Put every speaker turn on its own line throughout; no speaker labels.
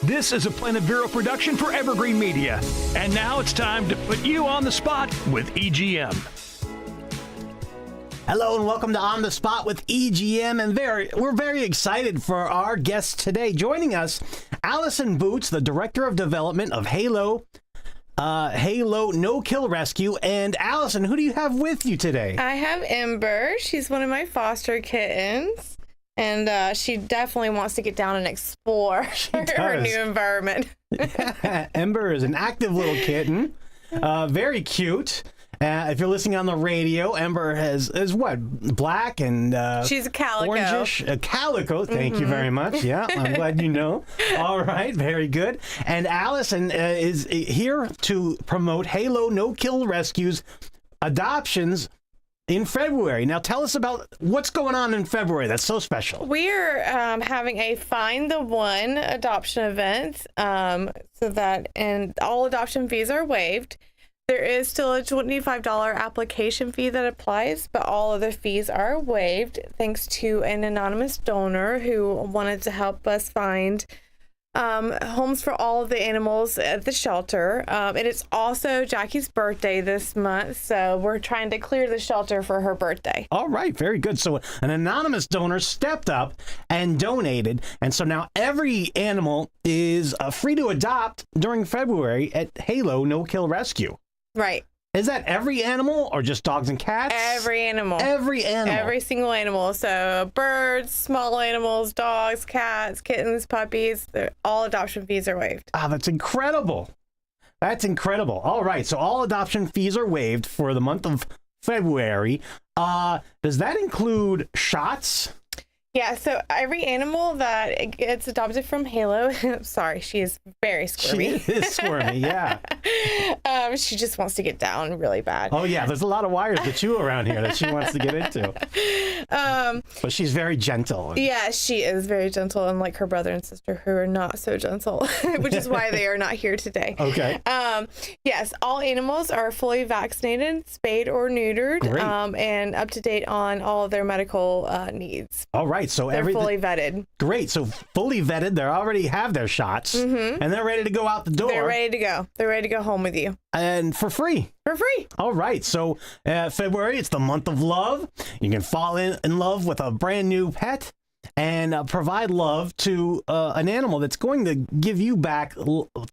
This is a Planet Vero production for Evergreen Media. And now it's time to put you on the spot with EGM.
Hello and welcome to On the Spot with EGM, and we're very excited for our guest today. Joining us, Allyson Boots, the Director of Development of H.A.L.O, H.A.L.O No-Kill Rescue. And Allyson, who do you have with you today?
I have Ember. She's one of my foster kittens. And she definitely wants to get down and explore her new environment.
Yeah, Ember is an active little kitten. Very cute. If you're listening on the radio, Ember is what? Black and
she's a calico.
Orangish. A calico. Thank you very much. Yeah, I'm glad you know. All right, very good. And Allyson is here to promote H.A.L.O No-Kill Rescue's adoptions in February. Now tell us about what's going on in February that's so special.
We're having a Find the One adoption event, and all adoption fees are waived. There is still a $25 application fee that applies, but all other fees are waived thanks to an anonymous donor who wanted to help us find homes for all of the animals at the shelter. And it's also Jackie's birthday this month, so we're trying to clear the shelter for her birthday.
All right, very good. So an anonymous donor stepped up and donated, and so now every animal is free to adopt during February at H.A.L.O No-Kill Rescue.
Right.
Is that every animal or just dogs and cats?
Every animal.
Every animal.
Every single animal. So birds, small animals, dogs, cats, kittens, puppies, all adoption fees are waived.
Ah, that's incredible. That's incredible. All right, so all adoption fees are waived for the month of February. Does that include shots?
Yeah, so every animal that gets adopted from H.A.L.O, sorry, she is very squirmy.
She is squirmy, yeah.
She just wants to get down really bad.
Oh, yeah, there's a lot of wires to chew around here that she wants to get into. But she's very gentle.
Yeah, she is very gentle, unlike her brother and sister who are not so gentle, which is why they are not here today.
Okay.
Yes, all animals are fully vaccinated, spayed or neutered, and up to date on all of their medical needs.
All right. So
they're fully vetted.
Great. So fully vetted. They already have their shots, and they're ready to go out the door.
They're ready to go. They're ready to go home with you.
And for free.
For free.
All right. So February, it's the month of love. You can fall in love with a brand new pet and provide love to an animal that's going to give you back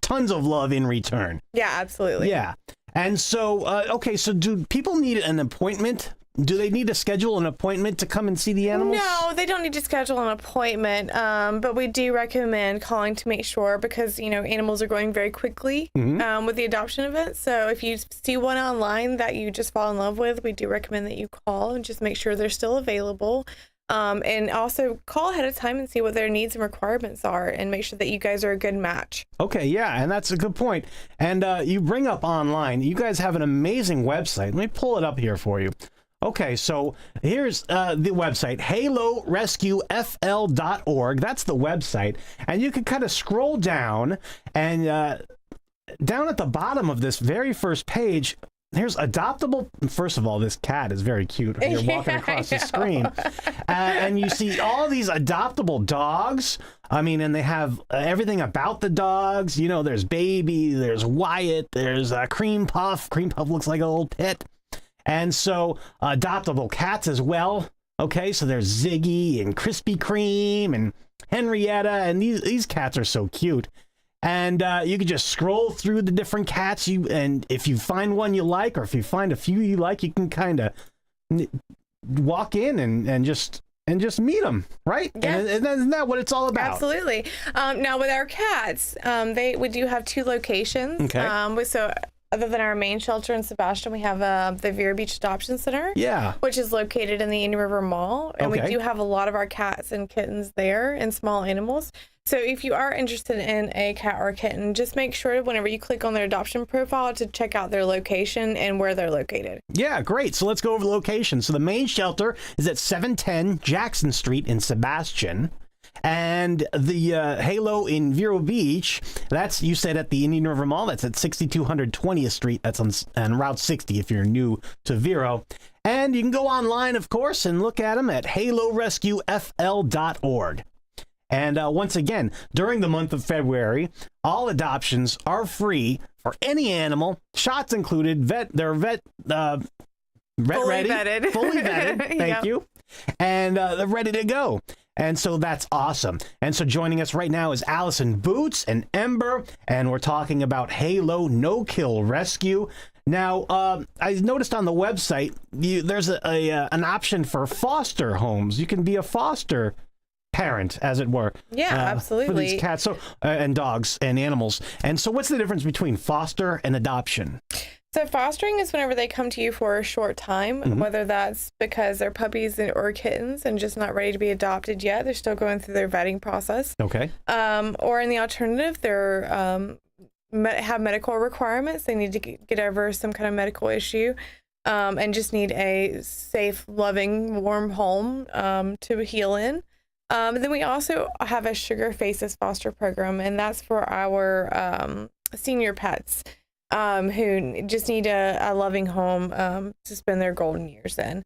tons of love in return.
Yeah, absolutely.
Yeah. And so, okay, so do people need an appointment? Do they need to schedule an appointment to come and see the animals?
No, they don't need to schedule an appointment, but we do recommend calling to make sure because, you know, animals are growing very quickly with the adoption event. So if you see one online that you just fall in love with, we do recommend that you call and just make sure they're still available. And also call ahead of time and see what their needs and requirements are and make sure that you guys are a good match. Okay,
yeah, and that's a good point. And you bring up online, you guys have an amazing website. Let me pull it up here for you. Okay, so here's the website, HALOrescuefl.org. That's the website. And you can kind of scroll down, and down at the bottom of this very first page, here's adoptable. First of all, this cat is very cute. You're walking across the screen. And you see all these adoptable dogs. I mean, and they have everything about the dogs. You know, there's Baby, there's Wyatt, there's Cream Puff. Cream Puff looks like a little pit. And so adoptable cats as well. Okay, so there's Ziggy and Krispy Kreme and Henrietta, and these cats are so cute. And you can just scroll through the different cats, and if you find one you like, or if you find a few you like, you can kind of walk in and just meet them, right?
Yeah.
And isn't that what it's all about?
Absolutely. Now with our cats, we do have two locations.
Okay.
So other than our main shelter in Sebastian, we have the Vero Beach Adoption Center, which is located in the Indian River Mall. And we do have a lot of our cats and kittens there and small animals. So if you are interested in a cat or a kitten, just make sure whenever you click on their adoption profile to check out their location and where they're located. Yeah, great. So let's go over the location. So the main shelter is at 710 Jackson Street in Sebastian. And the H.A.L.O in Vero Beach, that's, you said, at the Indian River Mall. That's at 6200 20th Street. That's on Route 60 if you're new to Vero. And you can go online, of course, and look at them at HALOrescuefl.org.
And once again, during the month of February, all adoptions are free for any animal, shots included. They're vet ready, fully vetted. Thank you, and they're ready to go. And so that's awesome. And so joining us right now is Allyson Boots and Ember, and we're talking about H.A.L.O no-kill rescue. Now, I noticed on the website there's an option for foster homes. You can be a foster parent, as it were.
Yeah, absolutely.
For these cats and dogs and animals. And so what's the difference between foster and adoption?
So fostering is whenever they come to you for a short time, whether that's because they're puppies or kittens and just not ready to be adopted yet. They're still going through their vetting process.
Okay.
Or in the alternative, they're have medical requirements. They need to get over some kind of medical issue and just need a safe, loving, warm home to heal in. Then we also have a Sugar Faces foster program, and that's for our senior pets who just need a loving home to spend their golden years in.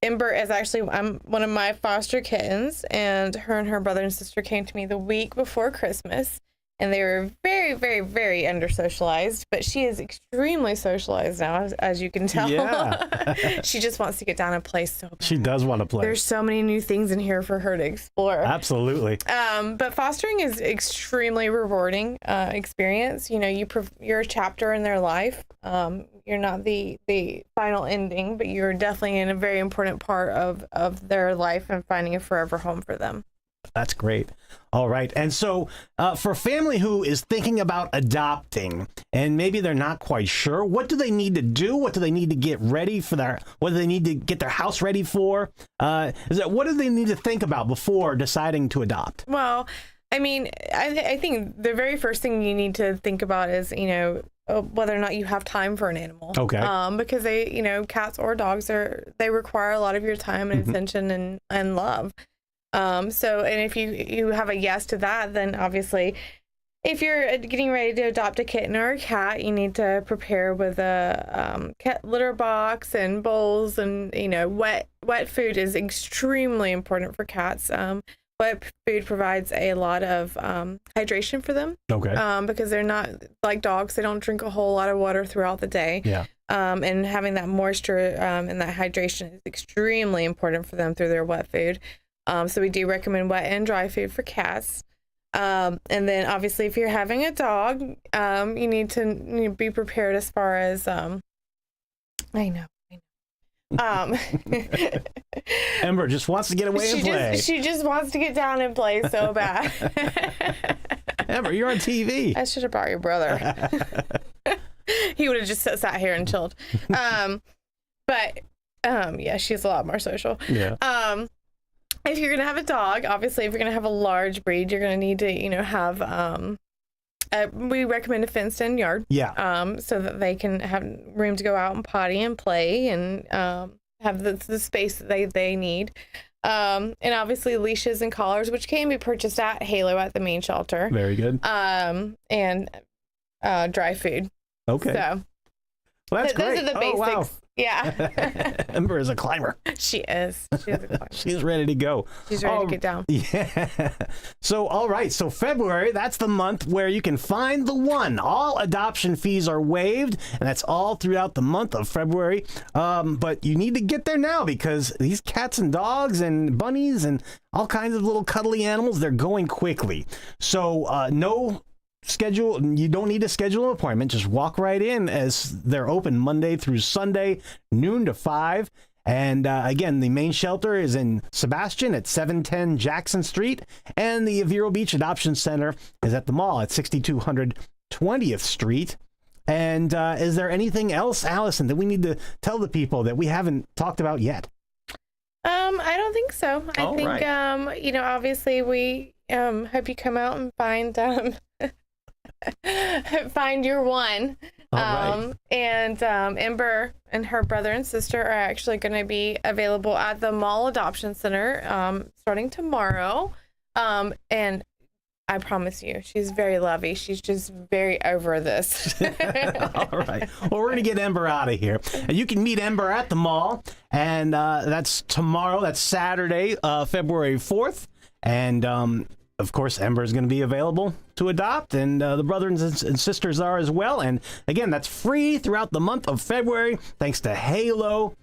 Ember is actually one of my foster kittens, and her brother and sister came to me the week before Christmas. And they were very, very, very under-socialized, but she is extremely socialized now, as you can tell.
Yeah.
She just wants to get down and play so bad.
She does want to play.
There's so many new things in here for her to explore.
Absolutely.
But fostering is extremely rewarding experience. You know, you're a chapter in their life. You're not the final ending, but you're definitely in a very important part of their life and finding a forever home for them.
That's great. All right. And so for a family who is thinking about adopting and maybe they're not quite sure, what do they need to do? What do they need to get ready for what do they need to get their house ready for? What do they need to think about before deciding to adopt?
Well, I mean, I think the very first thing you need to think about is, you know, whether or not you have time for an animal.
Okay.
Because they, you know, cats or dogs they require a lot of your time and attention and love. So, and if you have a yes to that, then obviously if you're getting ready to adopt a kitten or a cat, you need to prepare with a cat litter box and bowls, and, you know, wet food is extremely important for cats. Wet food provides a lot of hydration for them.
Okay.
Because they're not like dogs. They don't drink a whole lot of water throughout the day.
Yeah.
And having that moisture and that hydration is extremely important for them through their wet food. So we do recommend wet and dry food for cats. And then obviously if you're having a dog, you need to be prepared as far as, I know.
Ember just wants to get away and play.
She just wants to get down and play so bad.
Ember, you're on TV.
I should have brought your brother. He would have just sat here and chilled. But yeah, she's a lot more social.
Yeah.
If you're going to have a dog, obviously, if you're going to have a large breed, you're going to need to, you know, have, we recommend a fenced in yard.
Yeah.
So that they can have room to go out and potty and play and have the space that they need. And obviously leashes and collars, which can be purchased at H.A.L.O at the main shelter.
Very good.
And dry food.
Okay.
So
well, that's great.
Those are the basics.
Oh, wow.
Yeah.
Ember is a climber.
She is. She's a climber.
She's ready to go.
She's ready to get down.
Yeah. So, all right. So February, that's the month where you can find the one. All adoption fees are waived, and that's all throughout the month of February. But you need to get there now because these cats and dogs and bunnies and all kinds of little cuddly animals, they're going quickly. So no schedule, you don't need to schedule an appointment. Just walk right in, as they're open Monday through Sunday, noon to 5. And again, the main shelter is in Sebastian at 710 Jackson Street, and the Vero Beach Adoption Center is at the mall at 6200 20th Street. And is there anything else, Allyson, that we need to tell the people that we haven't talked about yet?
I don't think so. I think
right.
You know, obviously we hope you come out and find find your one.
Right.
And Ember and her brother and sister are actually going to be available at the Mall Adoption Center starting tomorrow. And I promise you, she's very lovey. She's just very over this.
All right. Well, we're going to get Ember out of here. And you can meet Ember at the mall. And that's tomorrow. That's Saturday, February 4th. And of course, Ember is going to be available to adopt, and the brothers and sisters are as well. And again, that's free throughout the month of February, thanks to H.A.L.O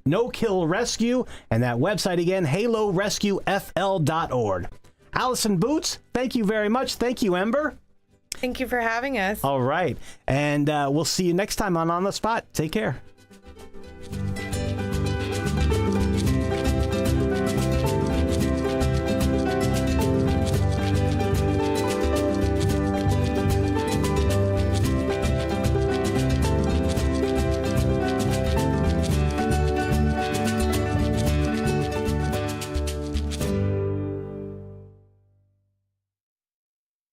No Kill Rescue, and that website again, halorescuefl.org. Allyson Boots, thank you very much. Thank you, Ember.
Thank you for having us.
All right, and we'll see you next time on the Spot. Take care.